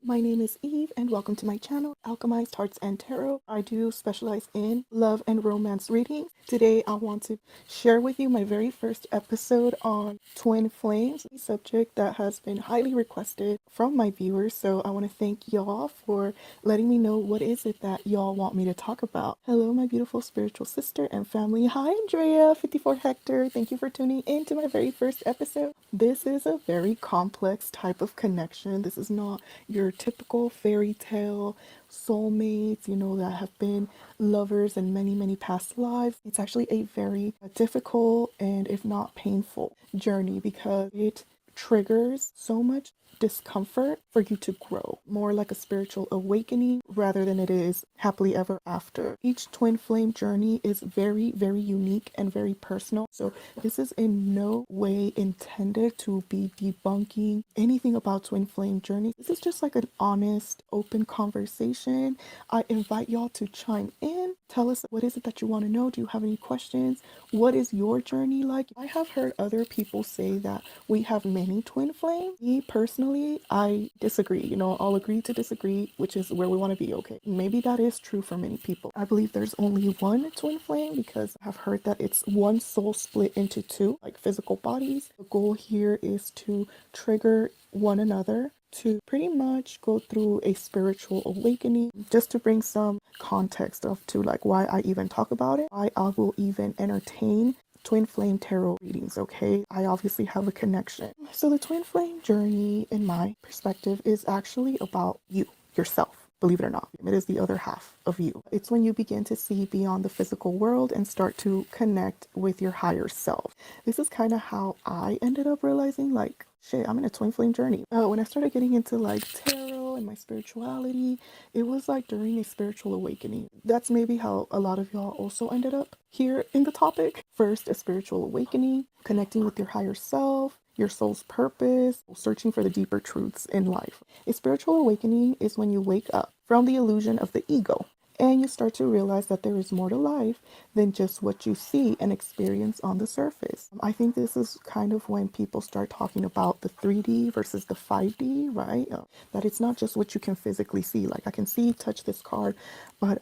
My name is Eve and welcome to my channel, Alchemized Hearts and Tarot. I do specialize in love and romance readings. Today I want to share with you my very first episode on twin flames, a subject that has been highly requested from my viewers. So I want to thank y'all for letting me know what is it that y'all want me to talk about. Hello, my beautiful spiritual sister and family. Hi, Andrea, 54 Hector. Thank you for tuning in to my very first episode. This is a very complex type of connection. This is not your typical fairy tale soulmates, that have been lovers in many, many past lives. It's actually a very difficult and, if not painful, journey because it triggers so much discomfort for you to grow, more like a spiritual awakening rather than it is happily ever after. Each twin flame journey is very, very unique and very personal. So this is in no way intended to be debunking anything about twin flame journey. This is just like an honest, open conversation. I invite y'all to chime in. Tell us, what is it that you want to know? Do you have any questions? What is your journey like? I have heard other people say that we have many twin flames. Me personally, I disagree. I'll agree to disagree, which is where we want to be, okay? Maybe that is true for many people. I believe there's only one twin flame because I've heard that it's one soul split into two, like physical bodies. The goal here is to trigger one another to pretty much go through a spiritual awakening. Just to bring some context of to like why I even talk about it, I will even entertain twin flame tarot readings, okay? I obviously have a connection. So the twin flame journey, in my perspective, is actually about you, yourself. Believe it or not, it is the other half of you. It's when you begin to see beyond the physical world and start to connect with your higher self. This is kind of how I ended up realizing, like, shit, I'm in a twin flame journey. When I started getting into like tarot and my spirituality, it was like during a spiritual awakening. That's maybe how a lot of y'all also ended up here in the topic. First, a spiritual awakening, connecting with your higher self, your soul's purpose, searching for the deeper truths in life. A spiritual awakening is when you wake up from the illusion of the ego and you start to realize that there is more to life than just what you see and experience on the surface. I think this is kind of when people start talking about the 3D versus the 5D, right? That it's not just what you can physically see. Like I can see, touch this card, but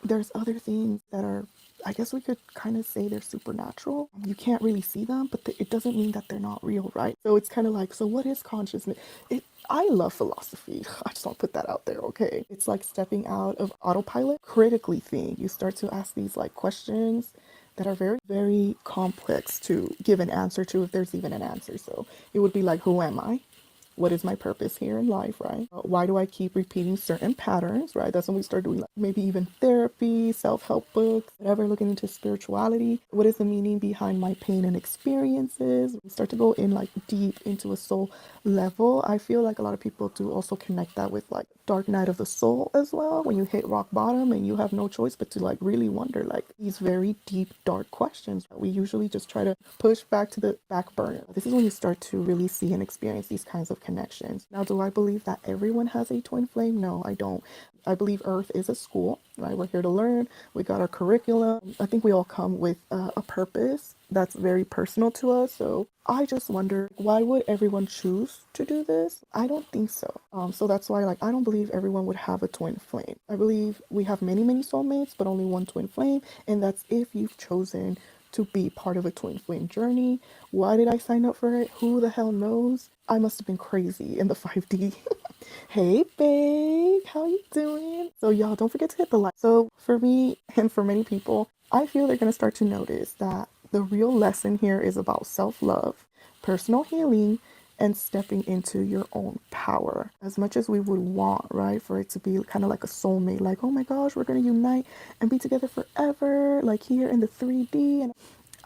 there's other things that are, I guess we could kind of say they're supernatural. You can't really see them, but it doesn't mean that they're not real, right? So it's kind of like, so what is consciousness? I love philosophy. I just want to put that out there, okay? It's like stepping out of autopilot, critically think. You start to ask these like questions that are very, very complex to give an answer to, if there's even an answer. So it would be like, who am I? What is my purpose here in life, right? Why do I keep repeating certain patterns, right? That's when we start doing like maybe even therapy, self-help books, whatever, looking into spirituality. What is the meaning behind my pain and experiences? We start to go in like deep into a soul level. I feel like a lot of people do also connect that with like dark night of the soul as well, when you hit rock bottom and you have no choice but to like really wonder like these very deep, dark questions that we usually just try to push back to the back burner. This is when you start to really see and experience these kinds of connections. Now, do I believe that everyone has a twin flame? No, I don't. I believe Earth is a school, right? We're here to learn. We got our curriculum. I think we all come with a purpose that's very personal to us. So I just wonder, why would everyone choose to do this? I don't think so. So that's why, like, I don't believe everyone would have a twin flame. I believe we have many, many soulmates, but only one twin flame. And that's if you've chosen to be part of a twin flame journey. Why did I sign up for it? Who the hell knows? I must have been crazy in the 5D. Hey babe, how you doing? So y'all, don't forget to hit the like. So for me and for many people, I feel they're going to start to notice that the real lesson here is about self-love, personal healing, and stepping into your own power. As much as we would want, right, for it to be kind of like a soulmate, like, oh my gosh, we're going to unite and be together forever, like here in the 3D. And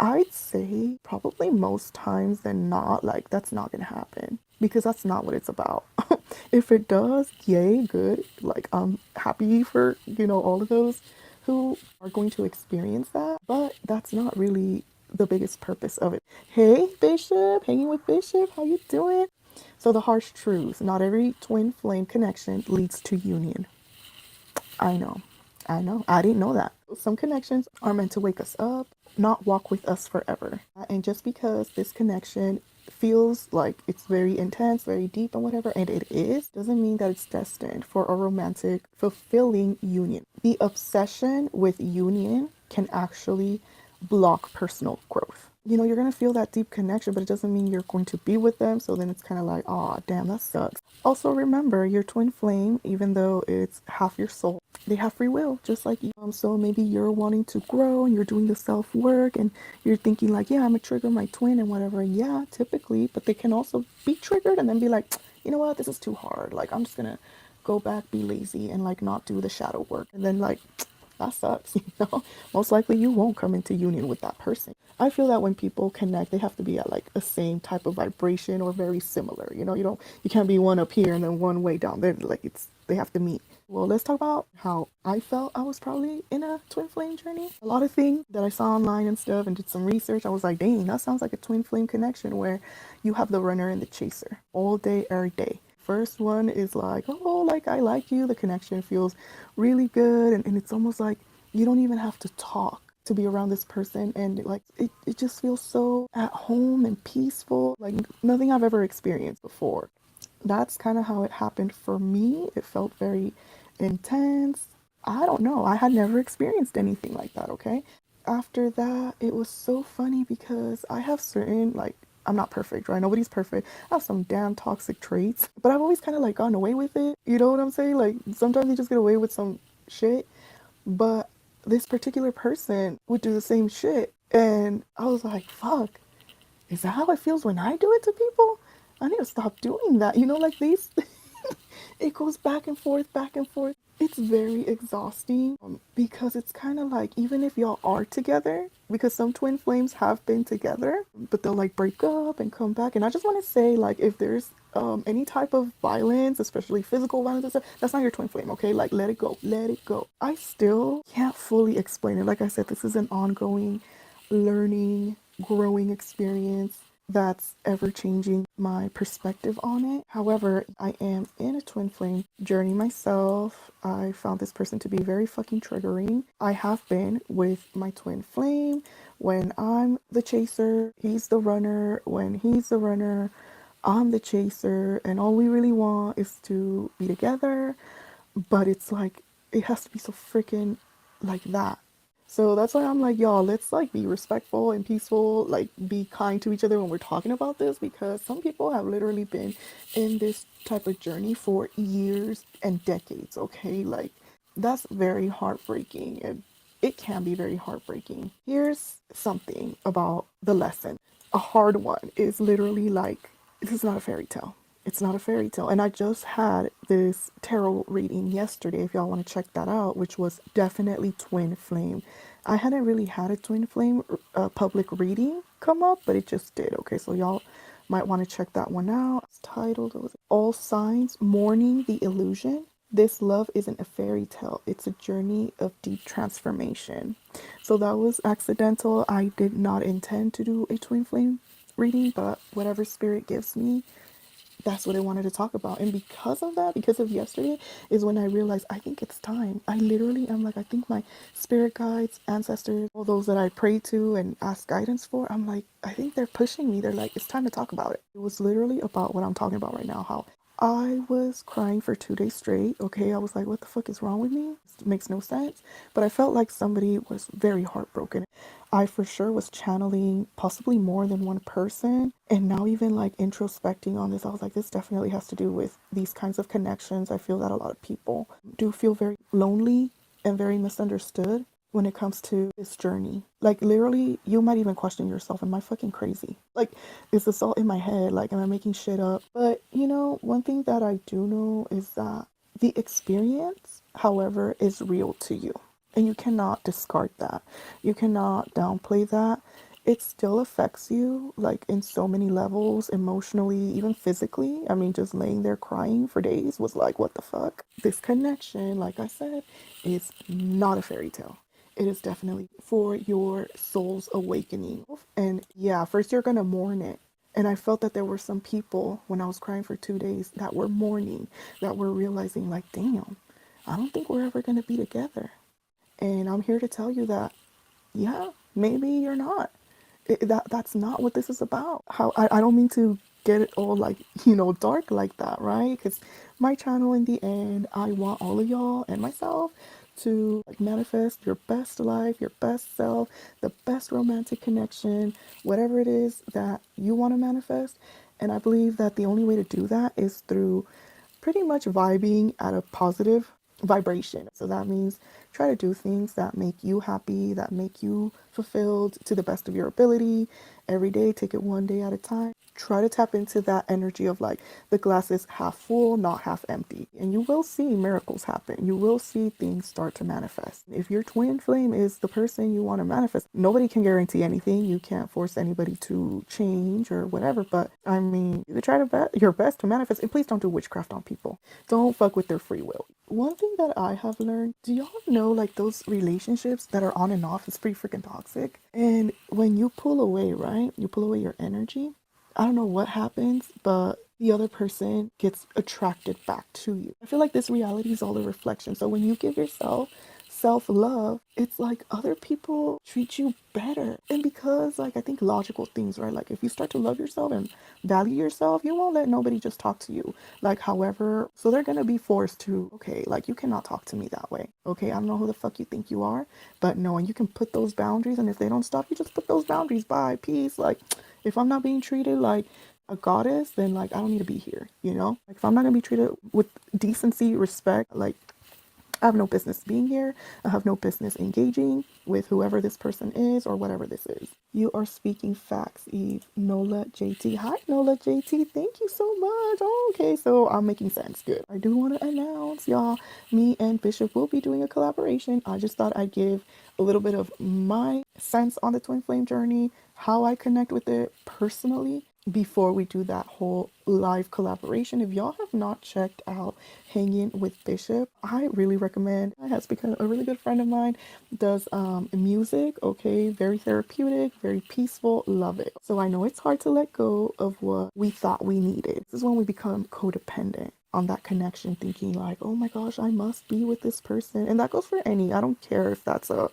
I'd say probably most times than not, like, that's not going to happen because that's not what it's about. If it does, yay, good. Like, I'm happy for, all of those who are going to experience that, but that's not really the biggest purpose of it. Hey, Bishop, hanging with Bishop, how you doing? So the harsh truth, not every twin flame connection leads to union. I know. I didn't know that. Some connections are meant to wake us up, not walk with us forever. And just because this connection feels like it's very intense, very deep, and whatever, and it is, doesn't mean that it's destined for a romantic, fulfilling union. The obsession with union can actually block personal growth. You know, you're gonna feel that deep connection, but it doesn't mean you're going to be with them. So then it's kind of like, oh, damn, that sucks. Also, remember your twin flame, even though it's half your soul, they have free will, just like you. So maybe you're wanting to grow and you're doing the self work and you're thinking, like, yeah, I'm gonna trigger my twin and whatever. Yeah, typically, but they can also be triggered and then be like, you know what, this is too hard. Like, I'm just gonna go back, be lazy, and like not do the shadow work. And then, like, that sucks, you know? Most likely you won't come into union with that person. I feel that when people connect, they have to be at like the same type of vibration or very similar. You know, you can't be one up here and then one way down there. Like they have to meet. Well, let's talk about how I felt I was probably in a twin flame journey. A lot of things that I saw online and stuff and did some research, I was like, dang, that sounds like a twin flame connection where you have the runner and the chaser all day, every day. First one is like, oh, like I like you. The connection feels really good. And it's almost like you don't even have to talk to be around this person. And like, it just feels so at home and peaceful, like nothing I've ever experienced before. That's kind of how it happened for me. It felt very intense. I don't know. I had never experienced anything like that, okay? After that, it was so funny because I have certain, like, I'm not perfect, right? Nobody's perfect. I have some damn toxic traits, but I've always kind of like gone away with it. You know what I'm saying? Like, sometimes you just get away with some shit, but this particular person would do the same shit. And I was like, fuck, is that how it feels when I do it to people? I need to stop doing that. You know, like these, it goes back and forth, back and forth. It's very exhausting because it's kind of like, even if y'all are together, because some twin flames have been together, but they'll like break up and come back. And I just want to say, like, if there's any type of violence, especially physical violence and stuff, that's not your twin flame, okay? Like, let it go, let it go. I still can't fully explain it. Like I said, this is an ongoing learning, growing experience that's ever changing my perspective on it. However, I am in a twin flame journey myself. I found this person to be very fucking triggering. I have been with my twin flame when I'm the chaser, he's the runner. When he's the runner, I'm the chaser, and all we really want is to be together. But it's like, it has to be so freaking like that. So that's why I'm like, y'all, let's like be respectful and peaceful, like be kind to each other when we're talking about this, because some people have literally been in this type of journey for years and decades, okay? Like, that's very heartbreaking, and it can be very heartbreaking. Here's something about the lesson. A hard one is literally like, this is not a fairy tale. It's not a fairy tale. And I just had this tarot reading yesterday, if y'all want to check that out, which was definitely twin flame. I hadn't really had a twin flame public reading come up, but it just did. Okay, so y'all might want to check that one out. It's titled, was it All Signs, Mourning the Illusion. This love isn't a fairy tale. It's a journey of deep transformation. So that was accidental. I did not intend to do a twin flame reading, but whatever spirit gives me, that's what I wanted to talk about. And because of that, because of yesterday, is when I realized I think it's time. I literally am like, I think my spirit guides, ancestors, all those that I pray to and ask guidance for, I'm like, I think they're pushing me. They're like, it's time to talk about it. It was literally about what I'm talking about right now, how I was crying for 2 days straight. Okay, I was like, what the fuck is wrong with me? It makes no sense. But I felt like somebody was very heartbroken. I for sure was channeling possibly more than one person. And now, even like introspecting on this, I was like, this definitely has to do with these kinds of connections. I feel that a lot of people do feel very lonely and very misunderstood when it comes to this journey. Like, literally, you might even question yourself, am I fucking crazy? Like, is this all in my head? Like, am I making shit up? But, you know, one thing that I do know is that the experience, however, is real to you. And you cannot discard that. You cannot downplay that. It still affects you, like, in so many levels, emotionally, even physically. I mean, just laying there crying for days was like, what the fuck? This connection, like I said, is not a fairy tale. It is definitely for your soul's awakening. And yeah, first you're gonna mourn it. And I felt that there were some people when I was crying for 2 days that were mourning, that were realizing, like, damn, I don't think we're ever gonna be together. And I'm here to tell you that, yeah, maybe you're not. That's not what this is about. How I don't mean to get it all like, dark like that, right? Because my channel, in the end, I want all of y'all and myself to like manifest your best life, your best self, the best romantic connection, whatever it is that you want to manifest. And I believe that the only way to do that is through pretty much vibing at a positive vibration. So that means try to do things that make you happy, that make you fulfilled to the best of your ability. Every day, take it one day at a time. Try to tap into that energy of like the glass is half full, not half empty. And you will see miracles happen. You will see things start to manifest. If your twin flame is the person you want to manifest, nobody can guarantee anything. You can't force anybody to change or whatever. But I mean, you could try your best to manifest. And please don't do witchcraft on people. Don't fuck with their free will. One thing that I have learned, do y'all know like those relationships that are on and off is pretty freaking toxic? And when you pull away, right? You pull away your energy. I don't know what happens, but the other person gets attracted back to you. I feel like this reality is all a reflection. So when you give yourself self-love, it's like other people treat you better. And because like I think logical things, right? Like if you start to love yourself and value yourself, you won't let nobody just talk to you like however. So they're gonna be forced to, okay, like you cannot talk to me that way. Okay, I don't know who the fuck you think you are, but no, and you can put those boundaries, and if they don't stop you, just put those boundaries. Bye, peace. Like if I'm not being treated like a goddess, then like I don't need to be here, Like if I'm not gonna be treated with decency, respect, like I have no business being here. I have no business engaging with whoever this person is or whatever this is. You are speaking facts, Eve. Nola JT. Hi, Nola JT. Thank you so much. Oh, okay, so I'm making sense. Good. I do want to announce, y'all, me and Bishop will be doing a collaboration. I just thought I'd give a little bit of my sense on the twin flame journey, how I connect with it personally, before we do that whole live collaboration. If y'all have not checked out Hanging with Bishop, I really recommend. He has become a really good friend of mine. Does music, okay, very therapeutic, very peaceful, love it. So I know it's hard to let go of what we thought we needed. This is when we become codependent on that connection, thinking like, oh my gosh, I must be with this person. And that goes for any, I don't care if that's a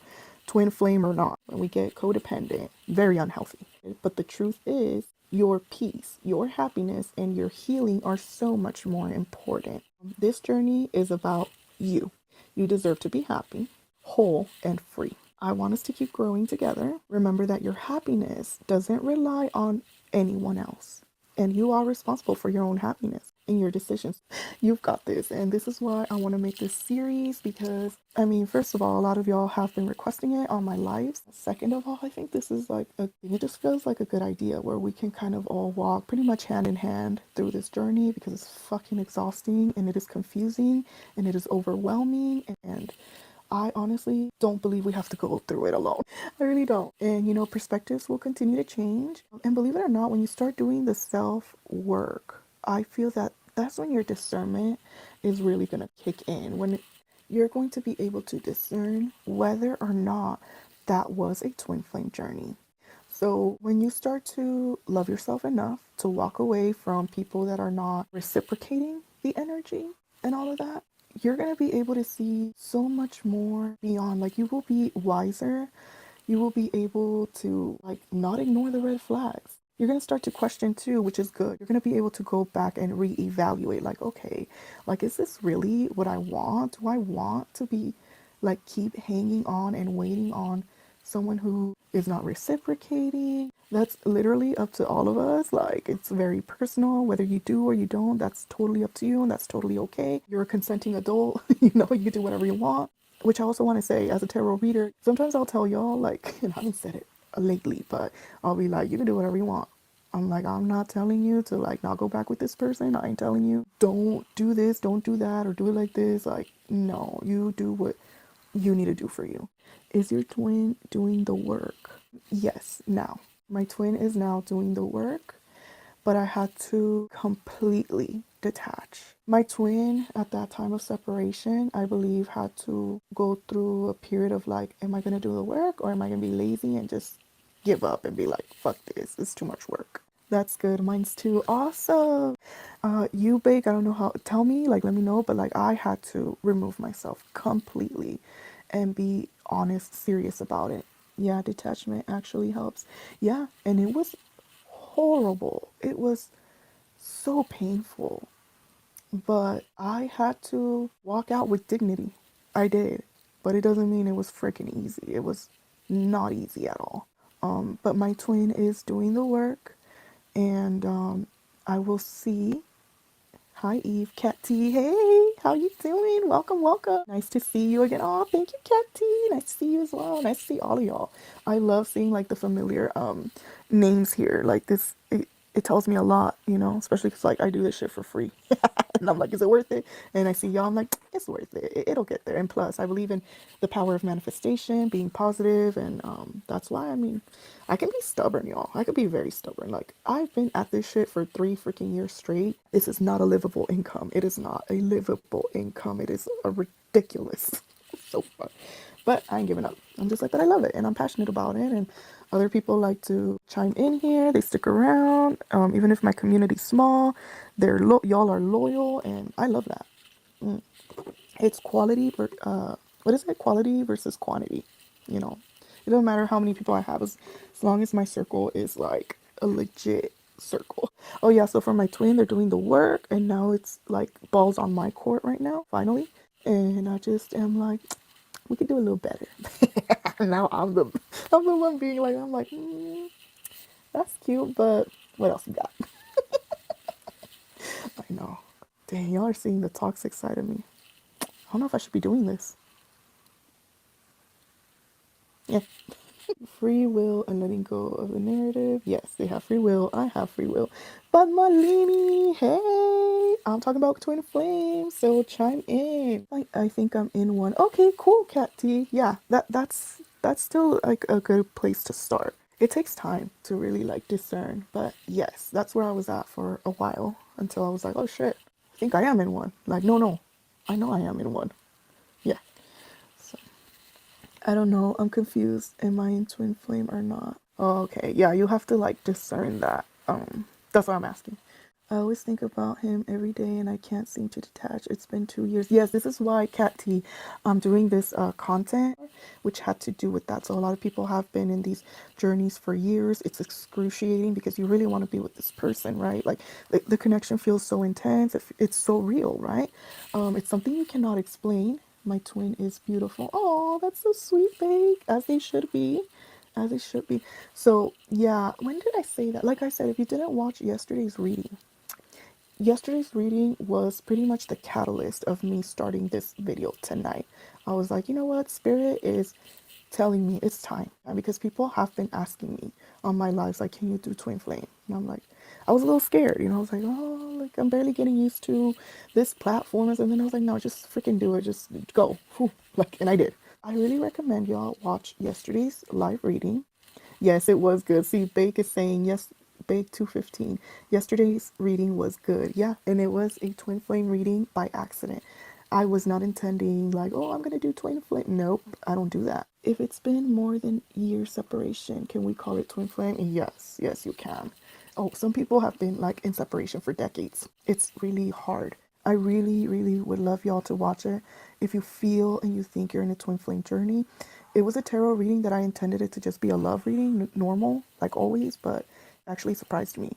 twin flame or not. When we get codependent, very unhealthy. But the truth is, your peace, your happiness, and your healing are so much more important. This journey is about you. You deserve to be happy, whole, and free. I want us to keep growing together. Remember that your happiness doesn't rely on anyone else, and you are responsible for your own happiness and your decisions. You've got this, and this is why I want to make this series, because I mean, first of all, a lot of y'all have been requesting it on my lives. Second of all, I think this is like it just feels like a good idea where we can kind of all walk pretty much hand in hand through this journey, because it's fucking exhausting and it is confusing and it is overwhelming, and I honestly don't believe we have to go through it alone. I really don't. And perspectives will continue to change. And believe it or not, when you start doing the self work, I feel that that's when your discernment is really going to kick in. When you're going to be able to discern whether or not that was a twin flame journey. So when you start to love yourself enough to walk away from people that are not reciprocating the energy and all of that, you're going to be able to see so much more beyond. Like you will be wiser. You will be able to like not ignore the red flags. You're going to start to question too, which is good. You're going to be able to go back and reevaluate like, okay, like, is this really what I want? Do I want to be like keep hanging on and waiting on someone who is not reciprocating? That's literally up to all of us. Like, it's very personal, whether you do or you don't. That's totally up to you, and that's totally okay. You're a consenting adult. You can do whatever you want. Which I also want to say, as a tarot reader, sometimes I'll tell y'all, like, and I haven't said it lately, but I'll be like, you can do whatever you want. I'm like, I'm not telling you to like not go back with this person. I ain't telling you don't do this, don't do that, or do it like this. Like, no, you do what you need to do for you. Is your twin doing the work? Yes, now. My twin is now doing the work, but I had to completely detach. My twin at that time of separation, I believe, had to go through a period of like, am I going to do the work, or am I going to be lazy and just give up and be like, fuck this, it's too much work? That's good. Mine's too. Awesome. You bake, I don't know how, tell me, like, let me know, but like, I had to remove myself completely and be honest, serious about it. Yeah, detachment actually helps. Yeah, and it was horrible. It was so painful. But I had to walk out with dignity. I did. But it doesn't mean it was freaking easy. It was not easy at all. But my twin is doing the work, and I will see. Hi Eve, Cat T. Hey, how you doing? Welcome, welcome. Nice to see you again. Oh, thank you, Cat T. Nice to see you as well. Nice to see all of y'all. I love seeing like the familiar names here. Like this, it tells me a lot, you know, especially because like I do this shit for free. And I'm like, is it worth it? And I see y'all, I'm like, it's worth it. It'll get there. And plus, I believe in the power of manifestation, being positive, and that's why. I mean, I can be stubborn, y'all. I could be very stubborn. Like I've been at this shit for 3 freaking years straight. This is not a livable income. It is not a livable income. It is a ridiculous. So fun. But I ain't giving up. I'm just like, but I love it and I'm passionate about it. And other people like to chime in here. They stick around. Even if my community's small, y'all are loyal, and I love that. It's what is it? Quality versus quantity. You know, it doesn't matter how many people I have as long as my circle is like a legit circle. Oh yeah, so for my twin, they're doing the work, and now it's like balls on my court right now, finally. And I just am like, we could do a little better. Now I'm the one being like, I'm like, that's cute, but what else you got? I know. Dang, y'all are seeing the toxic side of me. I don't know if I should be doing this. Yeah. Free will and letting go of the narrative. Yes, they have free will. I have free will. But Malini, hey, I'm talking about twin flames, so chime in. Like, I think I'm in one. Okay, cool, Cat T. Yeah, that's still like a good place to start. It takes time to really like discern, but yes, that's where I was at for a while until I was like, oh shit, I think I am in one. Like, no, I know I am in one. Yeah. So I don't know. I'm confused. Am I in twin flame or not? Oh, okay. Yeah, you have to like discern that. That's what I'm asking. I always think about him every day and I can't seem to detach. It's been 2 years. Yes, this is why Cat T, I'm doing this content, which had to do with that. So a lot of people have been in these journeys for years. It's excruciating because you really want to be with this person, right? Like the connection feels so intense. It's so real, right? It's something you cannot explain. My twin is beautiful. Oh, that's so sweet, babe. As they should be. As they should be. So, yeah, when did I say that? Like I said, if you didn't watch yesterday's reading was pretty much the catalyst of me starting this video tonight. I was like, you know what? Spirit is telling me it's time. And because people have been asking me on my lives, like, can you do twin flame? And I'm like, I was a little scared, you know, I was like, oh, like I'm barely getting used to this platform. And then I was like, no, just freaking do it. Just go. Whew. Like, and I did. I really recommend y'all watch yesterday's live reading. Yes, it was good. See, Bake is saying yes. Bake 215. Yesterday's reading was good. Yeah, and it was a twin flame reading by accident. I was not intending like, oh, I'm gonna do twin flame. Nope, I don't do that. If it's been more than year separation, can we call it twin flame? Yes, yes, you can. Oh, some people have been like in separation for decades. It's really hard. I really, really would love y'all to watch it. If you feel and you think you're in a twin flame journey, it was a tarot reading that I intended it to just be a love reading, normal, like always, but actually surprised me.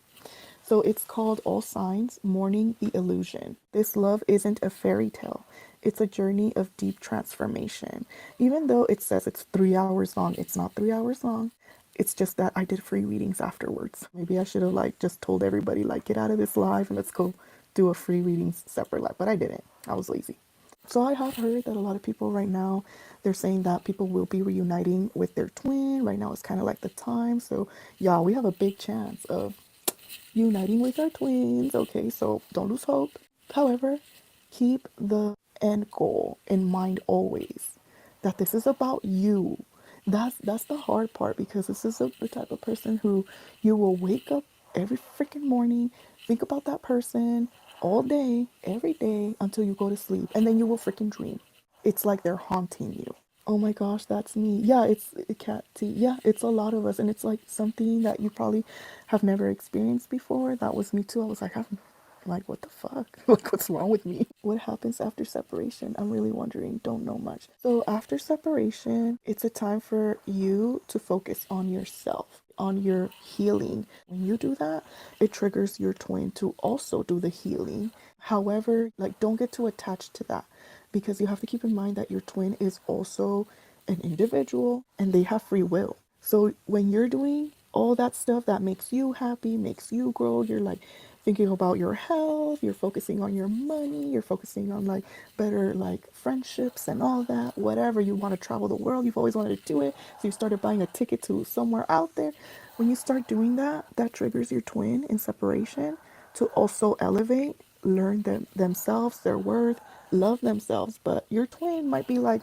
So it's called All Signs, Mourning the Illusion. This love isn't a fairy tale. It's a journey of deep transformation. Even though it says it's 3 hours long, it's not 3 hours long. It's just that I did free readings afterwards. Maybe I should have like just told everybody like get out of this live and let's go do a free reading separate live, but I didn't. I was lazy. So I have heard that a lot of people right now, they're saying that people will be reuniting with their twin. Right now it's kind of like the time. So yeah, we have a big chance of uniting with our twins. Okay, so don't lose hope. However, keep the end goal in mind always. That this is about you. That's the hard part because this is the type of person who you will wake up every freaking morning, think about that person all day, every day until you go to sleep, and then you will freaking dream. It's like they're haunting you. Oh my gosh, that's me. Yeah, it's a cat tea. Yeah, it's a lot of us, and it's like something that you probably have never experienced before. That was me too. I was like, Like, what the fuck? Like, what's wrong with me? What happens after separation? I'm really wondering. Don't know much. So, after separation, it's a time for you to focus on yourself, on your healing. When you do that, it triggers your twin to also do the healing. However, like, don't get too attached to that, because you have to keep in mind that your twin is also an individual and they have free will. So, when you're doing all that stuff that makes you happy, makes you grow, you're like thinking about your health, you're focusing on your money, you're focusing on like better like friendships and all that, whatever. You want to travel the world, you've always wanted to do it, so you started buying a ticket to somewhere out there. When you start doing that, that triggers your twin in separation to also elevate, learn themselves, their worth, love themselves. But your twin might be like,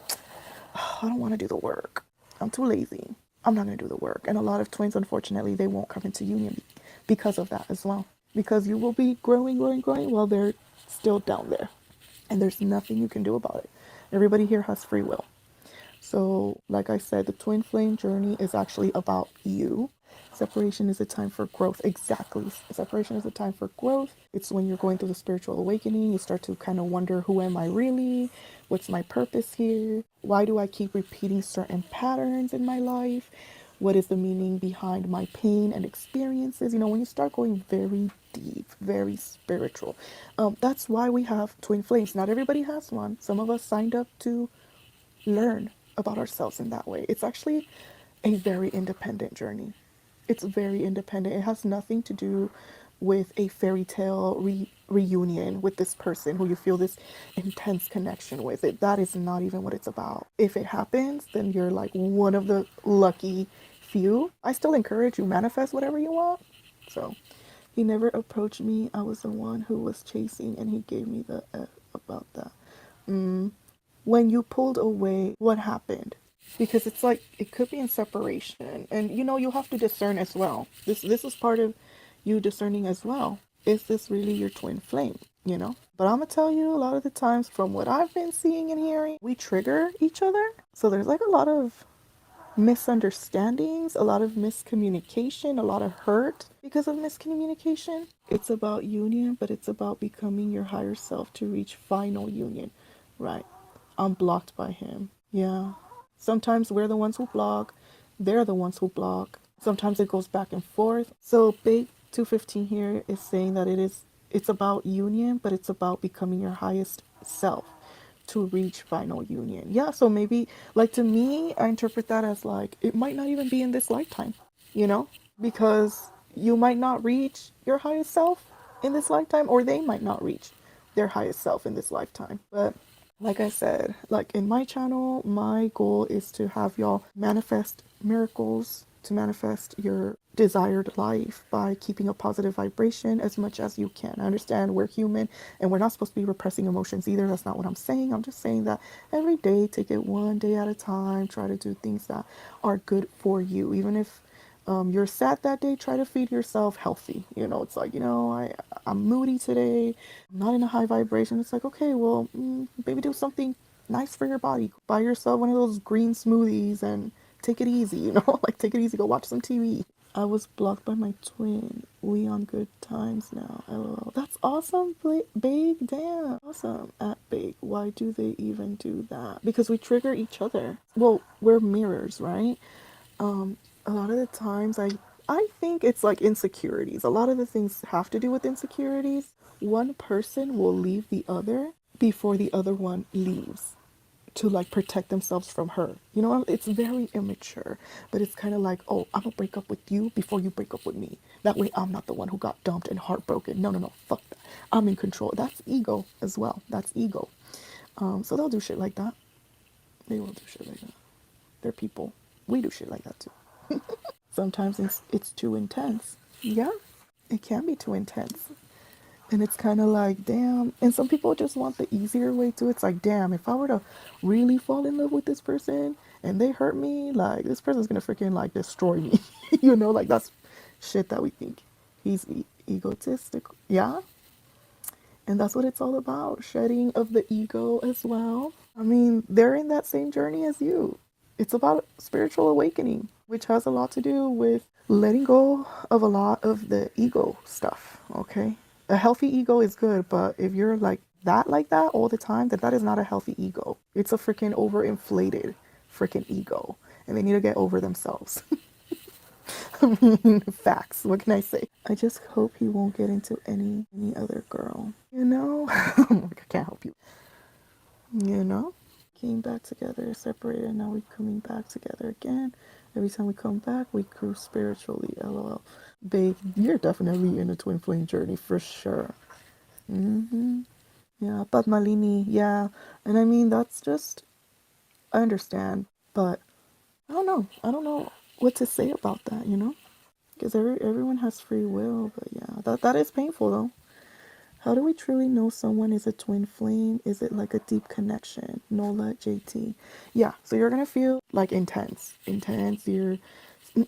oh, I don't want to do the work, I'm too lazy, I'm not going to do the work. And a lot of twins, unfortunately, they won't come into union because of that as well. Because you will be growing, growing, growing while they're still down there. And there's nothing you can do about it. Everybody here has free will. So, like I said, the twin flame journey is actually about you. Separation is a time for growth. Exactly. Separation is a time for growth. It's when you're going through the spiritual awakening. You start to kind of wonder, who am I really? What's my purpose here? Why do I keep repeating certain patterns in my life? What is the meaning behind my pain and experiences? You know, when you start going very deep, very spiritual, that's why we have twin flames. Not everybody has one. Some of us signed up to learn about ourselves in that way. It's actually a very independent journey. It's very independent. It has nothing to do with a fairy tale reunion with this person who you feel this intense connection with. That is not even what it's about. If it happens, then you're like one of the lucky few. I still encourage you, manifest whatever you want. So he never approached me. I was the one who was chasing, and he gave me the F about that. When you pulled away, what happened? Because it's like it could be in separation, and you know, you have to discern as well. This is part of you discerning as well. Is this really your twin flame? You know, but I'm gonna tell you, a lot of the times from what I've been seeing and hearing, we trigger each other. So there's like a lot of misunderstandings, a lot of miscommunication, a lot of hurt because of miscommunication. It's about union, but it's about becoming your higher self to reach final union, right? I'm blocked by him. Yeah. Sometimes we're the ones who block, they're the ones who block. Sometimes it goes back and forth. So big 215 here is saying that it's about union, but it's about becoming your highest self to reach final union. Yeah, so maybe like to me, I interpret that as like it might not even be in this lifetime, you know? Because you might not reach your highest self in this lifetime, or they might not reach their highest self in this lifetime. But like I said, like in my channel, my goal is to have y'all manifest miracles, to manifest your desired life by keeping a positive vibration as much as you can. I understand we're human and we're not supposed to be repressing emotions either. That's not what I'm saying. I'm just saying that every day, take it one day at a time, try to do things that are good for you. Even if you're sad that day, try to feed yourself healthy. You know, it's like, you know, I'm moody today, I'm not in a high vibration. It's like, okay, well, maybe do something nice for your body. Buy yourself one of those green smoothies and take it easy, you know, like take it easy, go watch some TV. I was blocked by my twin. We on good times now. LOL. That's awesome, Big. Damn. Awesome. At Big. Why do they even do that? Because we trigger each other. Well, we're mirrors, right? A lot of the times I think it's like insecurities. A lot of the things have to do with insecurities. One person will leave the other before the other one leaves to like protect themselves from her. You know, it's very immature, but it's kind of like, oh, I'm gonna break up with you before you break up with me. That way I'm not the one who got dumped and heartbroken. No, no, no, fuck that. I'm in control. That's ego as well. That's ego. So they'll do shit like that. They will do shit like that. They're people. We do shit like that too. Sometimes it's too intense. Yeah, it can be too intense. And it's kind of like, damn. And some people just want the easier way too. It's like, damn, if I were to really fall in love with this person and they hurt me, like, this person's gonna freaking like destroy me. You know, like that's shit that we think. He's egotistic. Yeah. And that's what it's all about, shedding of the ego as well. I mean, they're in that same journey as you. It's about spiritual awakening, which has a lot to do with letting go of a lot of the ego stuff, okay? A healthy ego is good, but if you're like that all the time, then that is not a healthy ego. It's a freaking overinflated freaking ego. And they need to get over themselves. I mean, facts. What can I say? I just hope he won't get into any other girl. You know? I can't help you. You know? Came back together, separated, now we're coming back together again. Every time we come back, we grew spiritually. LOL. Babe, you're definitely in a twin flame journey for sure. Yeah, but Malini, yeah. And I mean, that's just, I understand, but I don't know. I don't know what to say about that, you know? Because everyone has free will, but yeah, that is painful though. How do we truly know someone is a twin flame? Is it like a deep connection? Nola, JT. Yeah, so you're gonna feel like intense. You're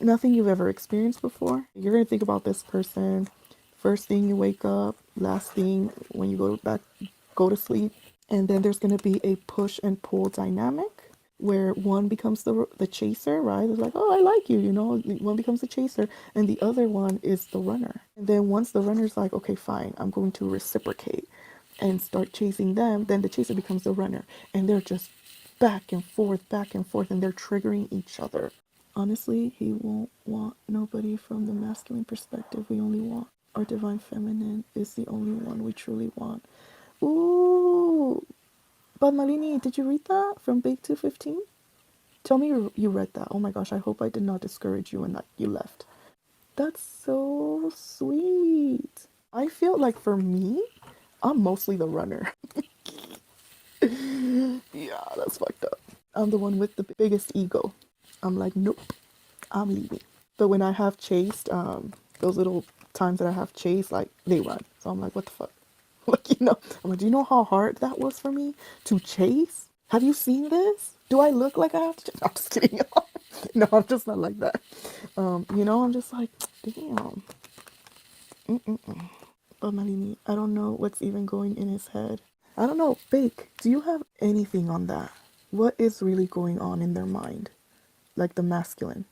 nothing you've ever experienced before. You're gonna think about this person first thing you wake up, last thing when you go to sleep, and then there's gonna be a push and pull dynamic where one becomes the chaser, right? It's like, oh, I like you, you know. One becomes the chaser, and the other one is the runner. And then once the runner's like, okay, fine, I'm going to reciprocate and start chasing them, then the chaser becomes the runner, and they're just back and forth, and they're triggering each other. Honestly, he won't want nobody from the masculine perspective. We only want our divine feminine is the only one we truly want. Ooh, but Malini, did you read that from Big 215? Tell me you read that. Oh my gosh, I hope I did not discourage you and that you left. That's so sweet. I feel like for me, I'm mostly the runner. Yeah, that's fucked up. I'm the one with the biggest ego. I'm like, nope, I'm leaving. But when I have chased, those little times that I have chased, like they run. So I'm like, what the fuck? Like, you know, I'm like, do you know how hard that was for me to chase? Have you seen this? Do I look like I have to chase? I'm just kidding. No, I'm just not like that. You know, I'm just like, damn. But Malini, I don't know what's even going in his head. I don't know. Bake, do you have anything on that? What is really going on in their mind? Like the masculine.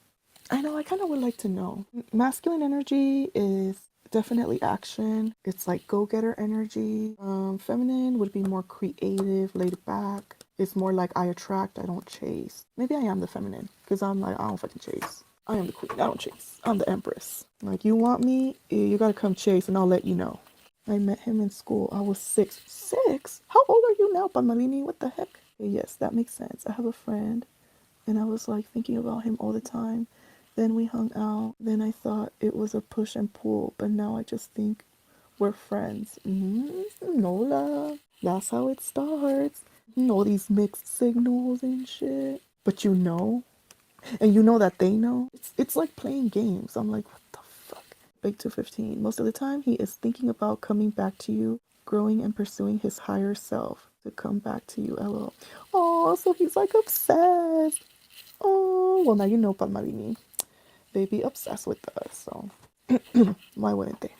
I know, I kind of would like to know. Masculine energy is definitely action. It's like go-getter energy. Feminine would be more creative, laid back. It's more like I attract, I don't chase. Maybe I am the feminine because I'm like, I don't fucking chase. I am the queen, I don't chase. I'm the empress. Like, you want me, you gotta come chase and I'll let you know. I met him in school. I was 6. 6? How old are you now, Pamalini? What the heck? Yes, that makes sense. I have a friend and I was like thinking about him all the time. Then we hung out. Then I thought it was a push and pull, but now I just think we're friends. Nola. That's how it starts. All these mixed signals and shit. But you know, and you know that they know. It's like playing games. I'm like, what the fuck? Big 215. Most of the time, he is thinking about coming back to you, growing and pursuing his higher self to come back to you. LOL. Oh, so he's like obsessed. Oh, well, now you know, Palmarini. They be obsessed with us, so why wouldn't they?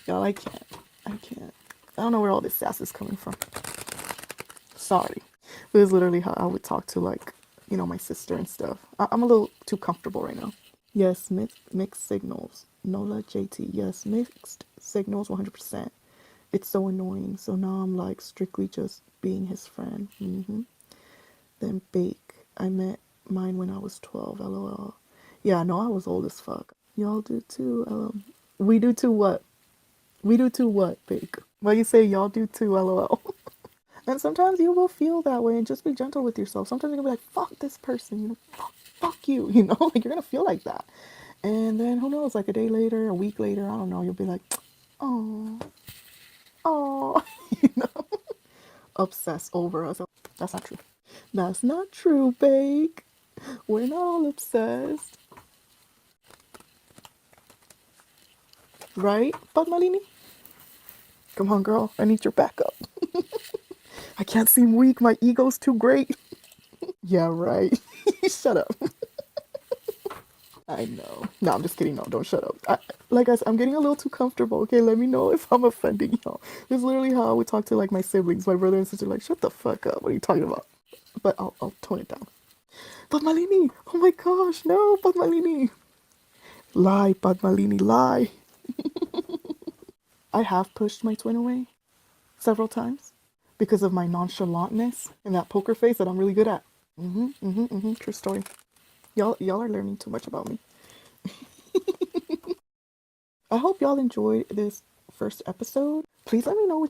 Y'all, I can't. I can't. I don't know where all this sass is coming from. Sorry. But it's literally how I would talk to, like, you know, my sister and stuff. I'm a little too comfortable right now. Yes, mixed signals. Nola JT. Yes, mixed signals 100%. It's so annoying. So now I'm like strictly just being his friend. Then Bake. I met mine when I was 12. LOL. Yeah, no, I was old as fuck. Y'all do too. We do too what? We do too what, Bake? Why you say y'all do too, LOL? And sometimes you will feel that way and just be gentle with yourself. Sometimes you're gonna be like, fuck this person, you know, fuck you, you know, like you're gonna feel like that. And then who knows, like a day later, a week later, I don't know, you'll be like, oh, oh, you know, obsess over us. That's not true. That's not true, Bake. We're not all obsessed. Right, Padmalini? Come on, girl. I need your backup. I can't seem weak. My ego's too great. Yeah, right. Shut up. I know. No, I'm just kidding. No, don't shut up. Like I said, I'm getting a little too comfortable. Okay, let me know if I'm offending y'all. This is literally how I would talk to like my siblings, my brother and sister. Like, shut the fuck up. What are you talking about? But I'll tone it down. Padmalini. Oh my gosh, no, Padmalini. Lie, Padmalini, lie. I have pushed my twin away several times because of my nonchalantness and that poker face that I'm really good at. True story. Y'all are learning too much about me. I hope y'all enjoyed this first episode. Please let me know what